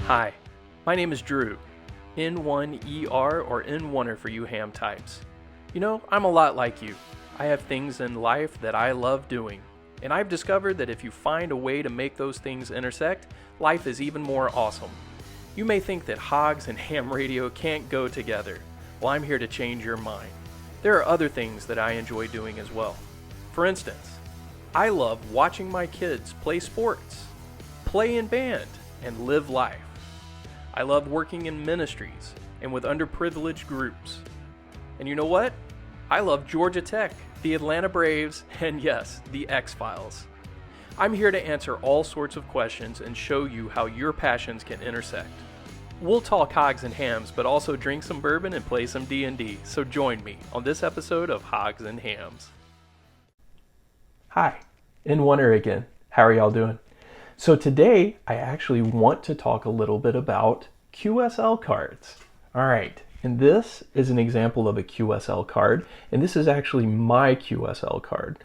Hi, my name is Drew, N1ER or N1er for you ham types. You know, I'm a lot like you. I have things in life that I love doing, and I've discovered that if you find a way to make those things intersect, life is even more awesome. You may think that hogs and ham radio can't go together. Well, I'm here to change your mind. There are other things that I enjoy doing as well. For instance, I love watching my kids play sports, play in band, and live life. I love working in ministries and with underprivileged groups. And you know what? I love Georgia Tech, the Atlanta Braves, and yes, the X-Files. I'm here to answer all sorts of questions and show you how your passions can intersect. We'll talk hogs and hams, but also drink some bourbon and play some D&D, so join me on this episode of Hogs and Hams. Hi, N1er again. How are y'all doing? So today, I actually want to talk a little bit about QSL cards. All right, and this is an example of a QSL card, and this is actually my QSL card.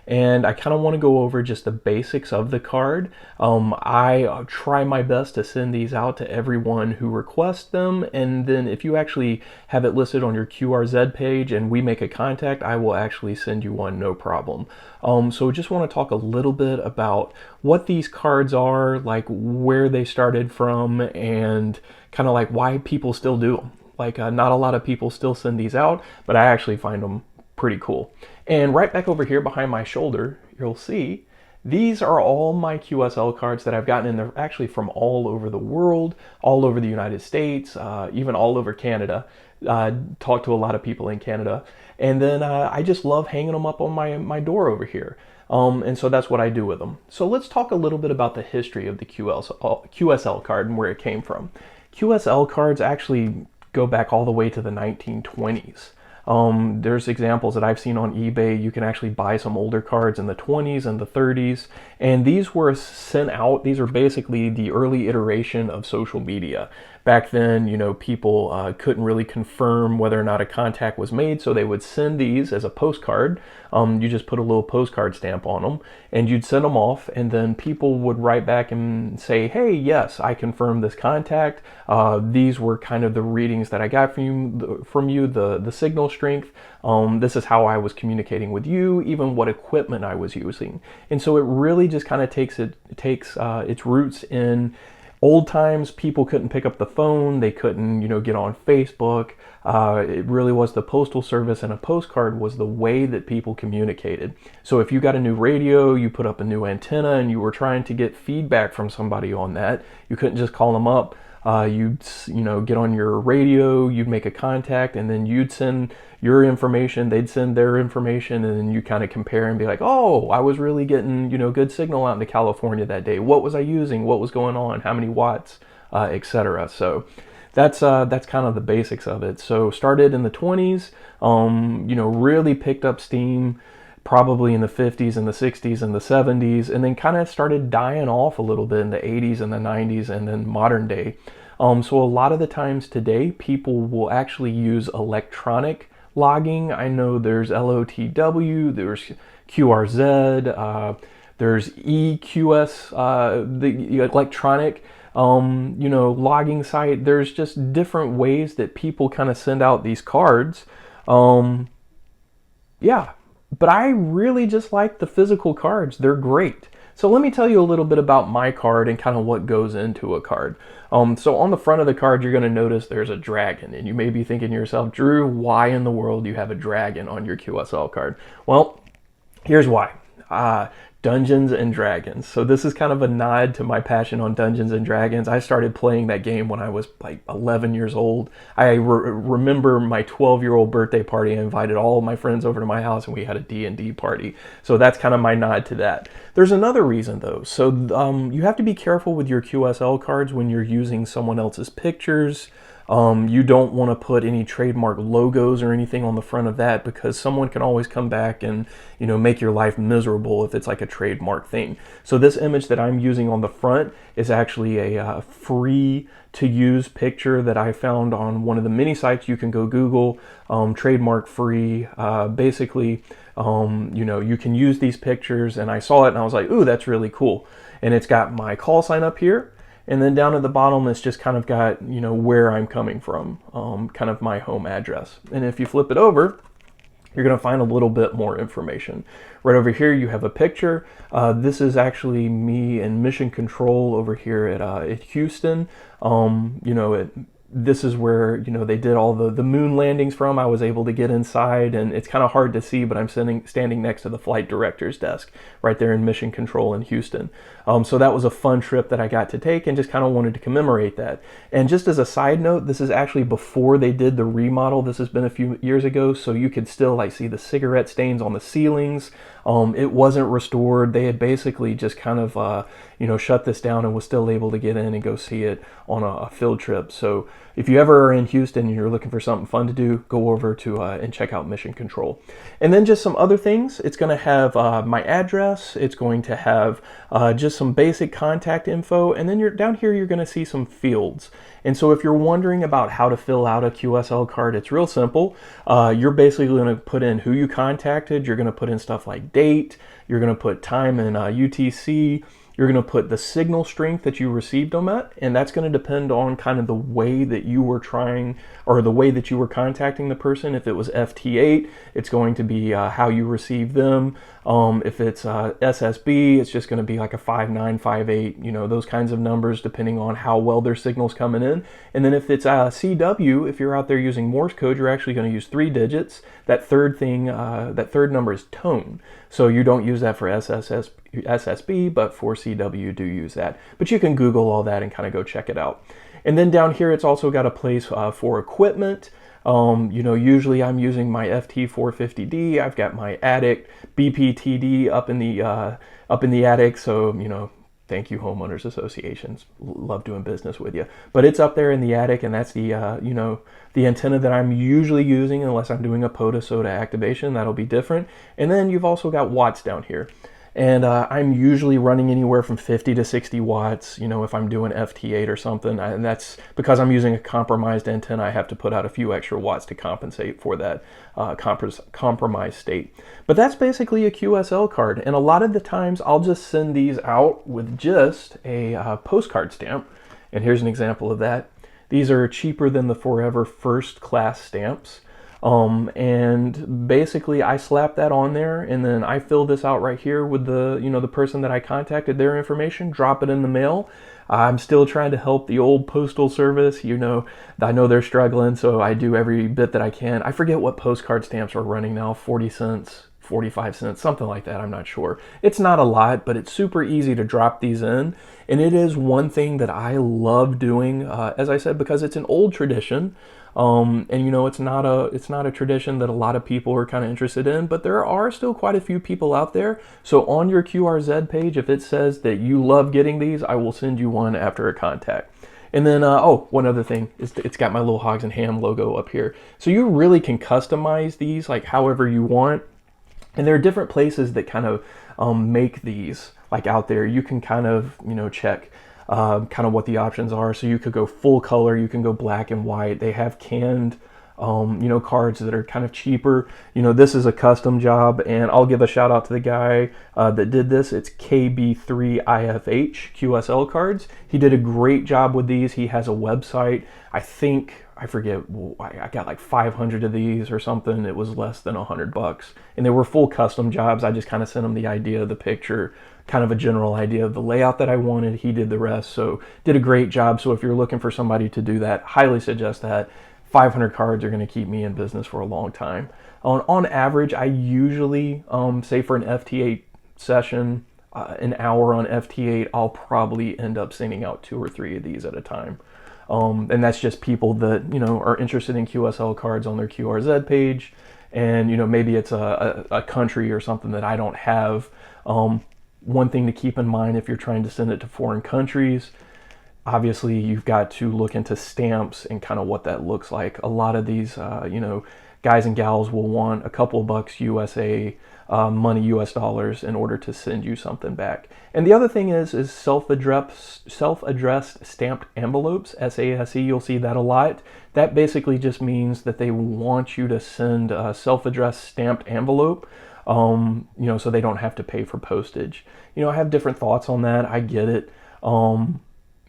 And I kind of want to go over just the basics of the card. I try my best to send these out to everyone who requests them, and then if you actually have it listed on your QRZ page and we make a contact, I will actually send you one, no problem. So just want to talk a little bit about what these cards are, like where they started from, and kind of like why people still do them. Like not a lot of people still send these out, but I actually find them pretty cool. And right back over here behind my shoulder, you'll see these are all my QSL cards that I've gotten, and they're actually from all over the world, all over the United States, even all over Canada. Talked to a lot of people in Canada. And then I just love hanging them up on my door over here. And so that's what I do with them. So let's talk a little bit about the history of the QSL card and where it came from. QSL cards actually go back all the way to the 1920s. There's examples that I've seen on eBay. You can actually buy some older cards in the 20s and the 30s, and these were sent out. These are basically the early iteration of social media. Back then, you know, people couldn't really confirm whether or not a contact was made, so they would send these as a postcard. You just put a little postcard stamp on them, and you'd send them off, and then people would write back and say, hey, yes, I confirmed this contact. These were kind of the readings that I got from you, the signal strength. This is how I was communicating with you, even what equipment I was using. And so it really just kind of takes its roots in old times. People couldn't pick up the phone. They couldn't, get on Facebook. It really was the postal service, and a postcard was the way that people communicated. So if you got a new radio, you put up a new antenna, and you were trying to get feedback from somebody on that, you couldn't just call them up. You'd, get on your radio, you'd make a contact, and then you'd send your information, they'd send their information, and then you kind of compare and be like, oh, I was really getting, good signal out into California that day. What was I using? What was going on? How many watts, etc. So that's kind of the basics of it. So started in the 20s, really picked up steam probably in the 50s and the 60s and the 70s, and then kind of started dying off a little bit in the 80s and the 90s and then modern day. So a lot of the times today, people will actually use electronic logging. I know there's LOTW, there's QRZ, there's EQS, the electronic logging site. There's just different ways that people kind of send out these cards. But I really just like the physical cards. They're great. So let me tell you a little bit about my card and kind of what goes into a card. So on the front of the card, you're going to notice there's a dragon. And you may be thinking to yourself, Drew, why in the world do you have a dragon on your QSL card? Well, here's why. Dungeons and Dragons. So this is kind of a nod to my passion on Dungeons and Dragons. I started playing that game when I was like 11 years old. I remember my 12-year-old birthday party. I invited all of my friends over to my house and we had a D&D party. So that's kind of my nod to that. There's another reason though. So you have to be careful with your QSL cards when you're using someone else's pictures. You don't want to put any trademark logos or anything on the front of that, because someone can always come back and, make your life miserable if it's like a trademark thing. So this image that I'm using on the front is actually a free to use picture that I found on one of the many sites you can go Google, trademark free. Basically, you can use these pictures, and I saw it and I was like, ooh, that's really cool. And it's got my call sign up here. And then down at the bottom, it's just kind of got, where I'm coming from, kind of my home address. And if you flip it over, you're going to find a little bit more information. Right over here, you have a picture. This is actually me in mission control over here at Houston. This is where, they did all the moon landings from. I was able to get inside, and it's kind of hard to see, but I'm standing next to the flight director's desk right there in mission control in Houston. So that was a fun trip that I got to take, and just kind of wanted to commemorate that. And just as a side note, this is actually before they did the remodel. This has been a few years ago, so you could still see the cigarette stains on the ceilings. It wasn't restored. They had basically just kind of, shut this down, and was still able to get in and go see it on a field trip. So if you ever are in Houston and you're looking for something fun to do, go over to and check out Mission Control. And then just some other things. It's going to have my address. It's going to have just some basic contact info. And then down here, you're going to see some fields. And so if you're wondering about how to fill out a QSL card, it's real simple. You're basically going to put in who you contacted. You're going to put in stuff like date. You're going to put time in UTC. You're going to put the signal strength that you received them at, and that's going to depend on kind of the way that you were trying, or the way that you were contacting the person. If it was FT8, it's going to be how you received them. If it's SSB, it's just going to be like a 5958, those kinds of numbers depending on how well their signal's coming in. And then if it's CW, if you're out there using Morse code, you're actually going to use 3 digits. That third number is tone. So you don't use that for SSB, but for CW you do use that. But you can Google all that and kind of go check it out. And then down here, it's also got a place for equipment. Usually I'm using my FT450D. I've got my Addict BPTD up in the attic. So, thank you, homeowners associations. Love doing business with you. But it's up there in the attic, and that's the the antenna that I'm usually using, unless I'm doing a POTA-SOTA activation. That'll be different. And then you've also got watts down here. And I'm usually running anywhere from 50 to 60 watts, if I'm doing FT8 or something. And that's because I'm using a compromised antenna. I have to put out a few extra watts to compensate for that compromised state. But that's basically a QSL card. And a lot of the times I'll just send these out with just a postcard stamp. And here's an example of that. These are cheaper than the Forever First Class stamps. And basically I slap that on there, and then I fill this out right here with the person that I contacted, their information, drop it in the mail. I'm still trying to help the old postal service. I know they're struggling, so I do every bit that I can. I forget what postcard stamps are running now, 40 cents, 45 cents, something like that. I'm not sure. It's not a lot, but it's super easy to drop these in. And it is one thing that I love doing, as I said, because it's an old tradition. And it's not a tradition that a lot of people are kind of interested in, but there are still quite a few people out there. So on your QRZ page, if it says that you love getting these, I will send you one after a contact. And then, one other thing is it's got my little Hogs and Ham logo up here. So you really can customize these like however you want. And there are different places that kind of make these out there. You can kind of, check kind of what the options are. So you could go full color, you can go black and white. They have canned, cards that are kind of cheaper. This is a custom job, and I'll give a shout out to the guy that did this. It's KB3IFH QSL cards. He did a great job with these. He has a website. I forget, I got like 500 of these or something. It was less than $100, and they were full custom jobs. I just kind of sent him the idea of the picture, kind of a general idea of the layout that I wanted. He did the rest, so did a great job. So if you're looking for somebody to do that, highly suggest that. 500 cards are going to keep me in business for a long time. On average, I usually say for an FT8 session, an hour on FT8, I'll probably end up sending out 2 or 3 of these at a time. And that's just people that, are interested in QSL cards on their QRZ page. And, maybe it's a country or something that I don't have. One thing to keep in mind if you're trying to send it to foreign countries, obviously you've got to look into stamps and kind of what that looks like. A lot of these, guys and gals will want a couple of bucks USA, money US dollars in order to send you something back. And the other thing is self-addressed stamped envelopes, SASE. You'll see that a lot. That basically just means that they want you to send a self-addressed stamped envelope, so they don't have to pay for postage. I have different thoughts on that. I get it.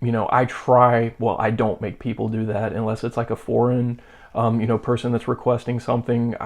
I try, well, I don't make people do that unless it's like a foreign, person that's requesting something.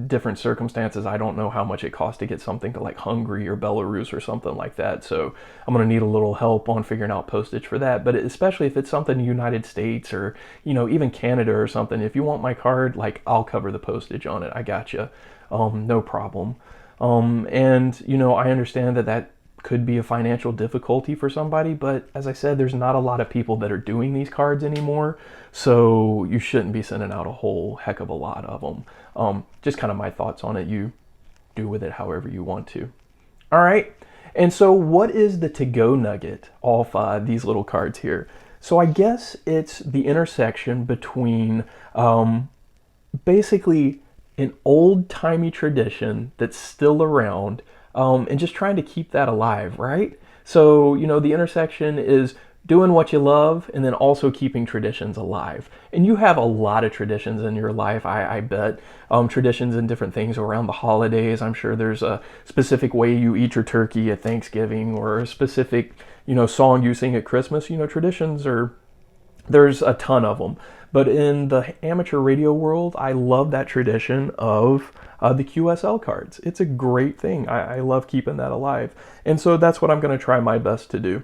Different circumstances, I don't know how much it costs to get something to like Hungary or Belarus or something like that. So I'm going to need a little help on figuring out postage for that. But especially if it's something in the United States or, even Canada or something, if you want my card, like I'll cover the postage on it. I got you. No problem. And, I understand that could be a financial difficulty for somebody, but as I said, there's not a lot of people that are doing these cards anymore, so you shouldn't be sending out a whole heck of a lot of them. Just kind of my thoughts on it. You do with it however you want to. All right, and so what is the to-go nugget off these little cards here? So I guess it's the intersection between basically an old-timey tradition that's still around, and just trying to keep that alive, right? So, the intersection is doing what you love and then also keeping traditions alive. And you have a lot of traditions in your life, I bet. Traditions and different things around the holidays. I'm sure there's a specific way you eat your turkey at Thanksgiving or a specific, song you sing at Christmas. Traditions are, there's a ton of them. But in the amateur radio world, I love that tradition of the QSL cards. It's a great thing. I love keeping that alive. And so that's what I'm going to try my best to do,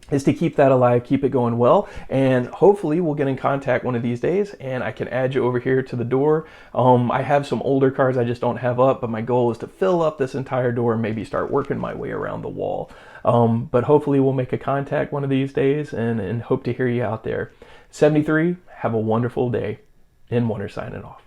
is to keep that alive, keep it going well, and hopefully we'll get in contact one of these days and I can add you over here to the door. I have some older cards I just don't have up, but my goal is to fill up this entire door and maybe start working my way around the wall. But hopefully we'll make a contact one of these days and hope to hear you out there. 73, have a wonderful day. In Wonder signing off.